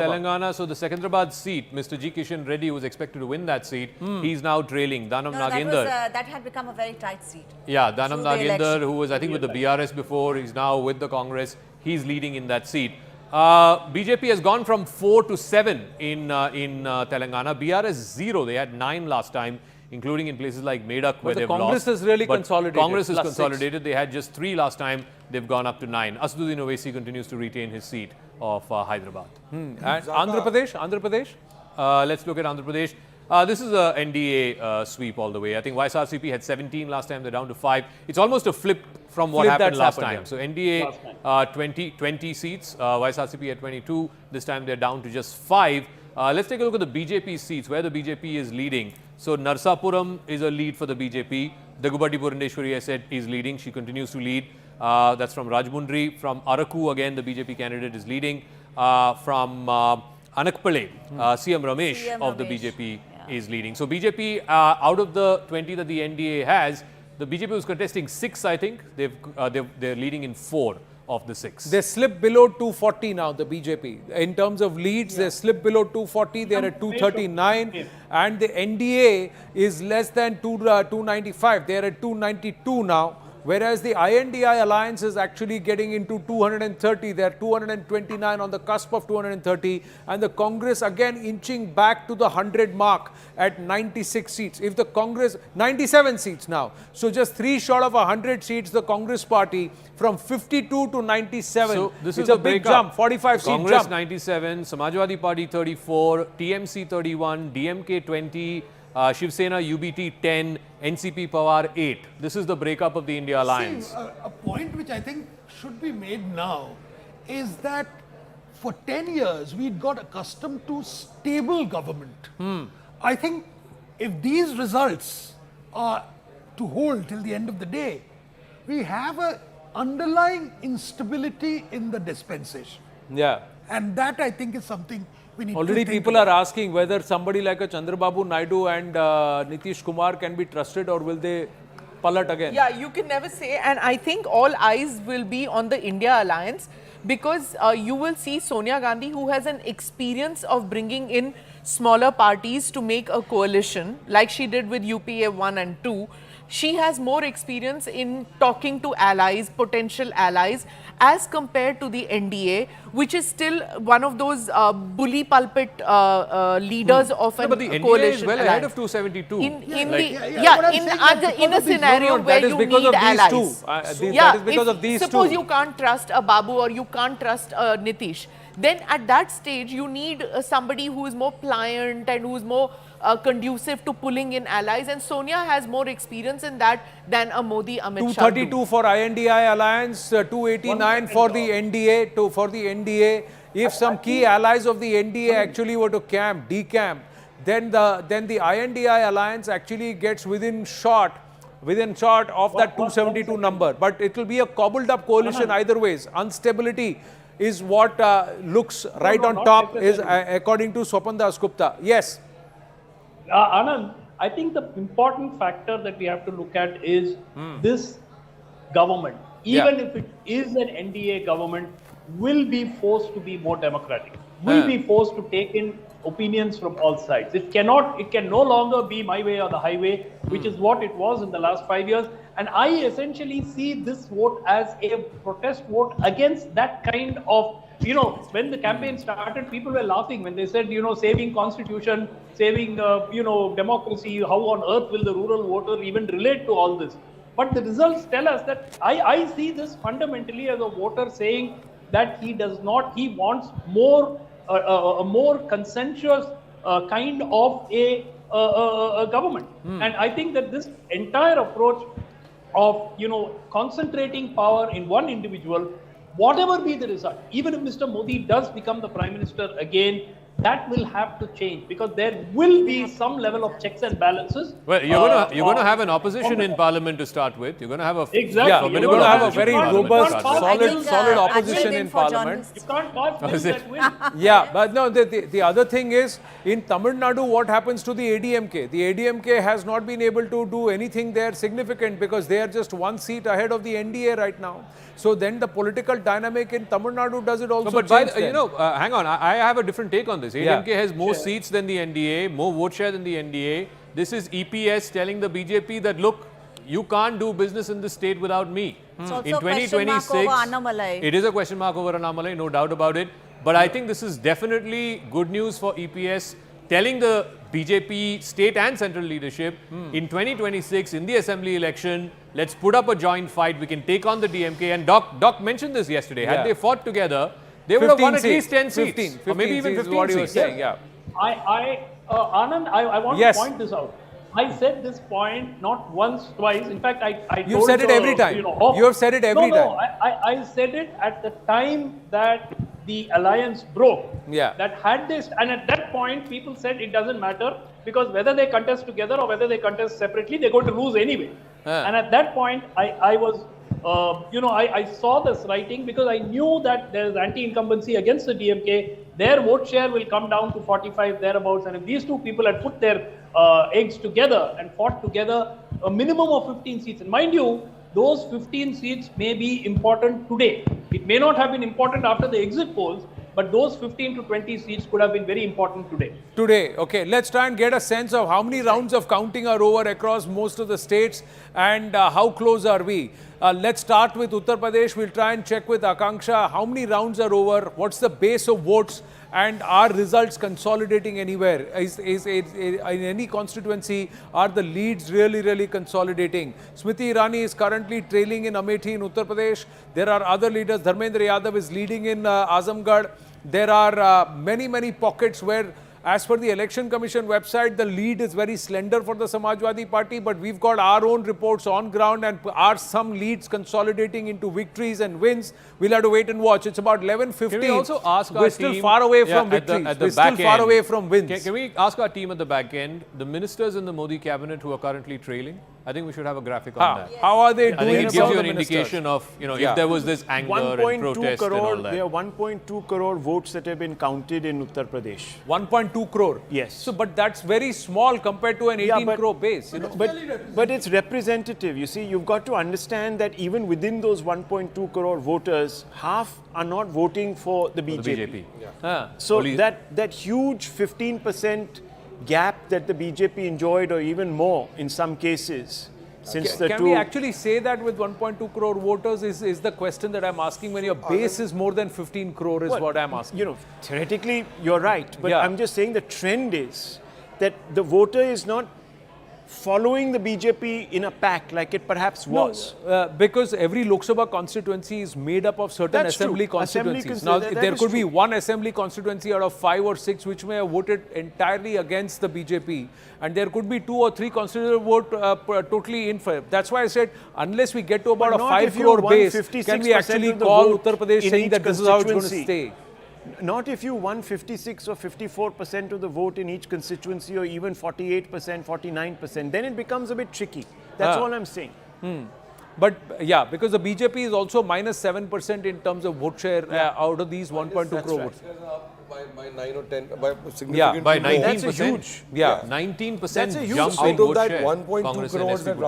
Telangana, so the Secunderabad seat, Mr. G. Kishan Reddy was expected to win that seat. He's now trailing Danam Nagendar. That had become a very tight seat. Yeah, Danam Nagendar, who was I think with the BRS before, he's now with the Congress. He's leading in that seat. BJP has gone from 4 to 7 in Telangana. BRS 0. They had 9 last time, including in places like Medak where they've lost. Congress is really consolidated. Congress is consolidated. 6. They had just 3 last time. They've gone up to 9. Asaduddin Owaisi continues to retain his seat of Hyderabad. And Andhra Pradesh? Let's look at Andhra Pradesh. This is a NDA sweep all the way. I think YSRCP had 17 last time. They're down to 5. It's almost a flip from what happened last time. Yeah. So NDA 20 seats. YSRCP had 22. This time they're down to just 5. Let's take a look at the BJP seats, where the BJP is leading. So Narsapuram is a lead for the BJP. Dagubati Purandeshwari, I said, is leading. She continues to lead. That's from Rajmundry. From Araku, again, the BJP candidate is leading. From Anakpale, CM Ramesh of the BJP is leading. So BJP, out of the 20 that the NDA has, the BJP was contesting 6, I think. They're leading in 4 of the 6. They slipped below 240 now, the BJP. In terms of leads, they slipped below 240. They're at 239. And the NDA is less than 295. They're at 292 now. Whereas the INDI alliance is actually getting into 230. They're 229 on the cusp of 230. And the Congress again inching back to the 100 mark at 96 seats. If the Congress, 97 seats now. So just 3 short of 100 seats, the Congress party from 52 to 97. So this is a big jump, 45 seat jump. Congress 97, Samajwadi Party 34, TMC 31, DMK 20, Shiv Sena UBT 10, NCP Pawar 8. This is the breakup of the India Alliance. See, a point which I think should be made now is that for 10 years we'd got accustomed to stable government. I think if these results are to hold till the end of the day, we have an underlying instability in the dispensation. Yeah. And that I think is something we need Already to think people about. are asking whether somebody like a Chandrababu Naidu and Nitish Kumar can be trusted, or will they pallat again? Yeah, you can never say. And I think all eyes will be on the India Alliance, because you will see Sonia Gandhi, who has an experience of bringing in smaller parties to make a coalition, like she did with UPA 1 and 2. She has more experience in talking to allies, potential allies, as compared to the NDA, which is still one of those bully pulpit leaders of a But the NDA coalition is well alliance. ahead of 272. In a scenario where you need allies. That is because of these two. Suppose you can't trust a Babu or you can't trust Nitish. Then at that stage, you need somebody who is more pliant and who is more conducive to pulling in allies. And Sonia has more experience in that than a Modi, Amit Shah. 232 for INDI alliance, 289 for the NDA. If some key allies of the NDA actually were to decamp, then the INDI alliance actually gets within shot of that 272 number. But it will be a cobbled up coalition either ways. Instability is what looks right on top, is according to Swapan Das Gupta. Yes. Anand, I think the important factor that we have to look at is this government, even if it is an NDA government, will be forced to be more democratic, will be forced to take in opinions from all sides. It can no longer be my way or the highway, which is what it was in the last 5 years. And I essentially see this vote as a protest vote against that kind of, when the campaign started, people were laughing when they said, saving constitution, saving, democracy, how on earth will the rural voter even relate to all this? But the results tell us that I see this fundamentally as a voter saying that he wants a more consensuous kind of a government. And I think that this entire approach of, concentrating power in one individual, whatever be the result, even if Mr. Modi does become the Prime Minister again, that will have to change because there will be some level of checks and balances. Well, you're going to have an opposition in parliament to start with. You're going to have a Exactly. Yeah, You're you're going to have a very robust, I solid, solid Ajay opposition did in for parliament. You can't pass bills is it? that will. Yeah, but no, the other thing is, in Tamil Nadu, what happens to the ADMK? The ADMK has not been able to do anything there significant because they are just one seat ahead of the NDA right now. So then the political dynamic in Tamil Nadu does it also But change then? hang on, I have a different take on this. Yeah. ADMK has more seats than the NDA, more vote share than the NDA. This is EPS telling the BJP that, look, you can't do business in this state without me. It's also In a question mark 2026, over Annamalai. it is a question mark over Annamalai, no doubt about it. But I think this is definitely good news for EPS, telling the BJP state and central leadership, in 2026, in the assembly election, let's put up a joint fight. We can take on the DMK. And Doc mentioned this yesterday. Yeah. Had they fought together, they would have won at least 10 seats. 15 or maybe even seats is 15 what he was seats. saying, yeah. Anand, I want Yes. to point this out. I said this point not once, twice. In fact, I You've told said it the, every time. You have said it every no, time. I said it at the time that the alliance broke. Yeah. That had this, and at that point, people said it doesn't matter because whether they contest together or whether they contest separately, they're going to lose anyway. And at that point, I was, I saw this writing because I knew that there is anti-incumbency against the DMK. Their vote share will come down to 45 thereabouts, and if these two people had put their eggs together and fought together, a minimum of 15 seats. And mind you, those 15 seats may be important today. It may not have been important after the exit polls, but those 15 to 20 seats could have been very important today. Today, okay, let's try and get a sense of how many rounds of counting are over across most of the states and how close are we. Let's start with Uttar Pradesh. We'll try and check with Akanksha how many rounds are over, what's the base of votes, and are results consolidating anywhere? Is in any constituency, are the leads really consolidating? Smriti Irani is currently trailing in Amethi in Uttar Pradesh. There are other leaders. Dharmendra Yadav is leading in Azamgarh. There are many pockets where, as per the Election Commission website, the lead is very slender for the Samajwadi Party, but we've got our own reports on ground and are some leads consolidating into victories and wins. We'll have to wait and watch. It's about 11:15. Can we also ask our We're team, still far away from at the victories. back We're still far end, away from wins. Can we ask our team at the back end, the ministers in the Modi cabinet who are currently trailing? I think we should have a graphic on that. How are they I think doing? it gives among you the an ministers? indication of, Yeah. if there was this anger and 1.2 protest and all crore, that. there are 1.2 crore votes that have been counted in Uttar Pradesh. 1.2 crore. Yes. So, but that's very small compared to an 18 crore base. But it's representative. You see, you've got to understand that even within those 1.2 crore voters, half are not voting for the BJP. So Only- that huge 15% gap that the BJP enjoyed, or even more in some cases, since the Can two. we actually say that with 1.2 crore voters is the question that I'm asking when your base is more than 15 crore is what I'm asking. You know, theoretically, you're right. But Yeah. I'm just saying the trend is that the voter is not following the BJP in a pack like it perhaps was. Because every Lok Sabha constituency is made up of certain That's true. assembly Assembly constituencies. cons- Now, that there is could be true. one assembly constituency out of 5 or 6 which may have voted entirely against the BJP, and there could be 2 or 3 constituencies vote totally in favor. That's why I said, unless we get to about But a not 5 if you crore won base, 56% can we actually of the call vote Uttar Pradesh in saying each that this is how it's going to constituency. stay? Not if you won 56 or 54% of the vote in each constituency, or even 48%, 49%. Then it becomes a bit tricky. That's all I'm saying. But yeah, because the BJP is also minus 7% in terms of vote share out of these 1.2 crore votes. By 9 or 10, by significantly Yeah, By more. 19%. Yeah. 19% That's a huge jump Out in of vote that share. 1.2 Congress and crores SC that put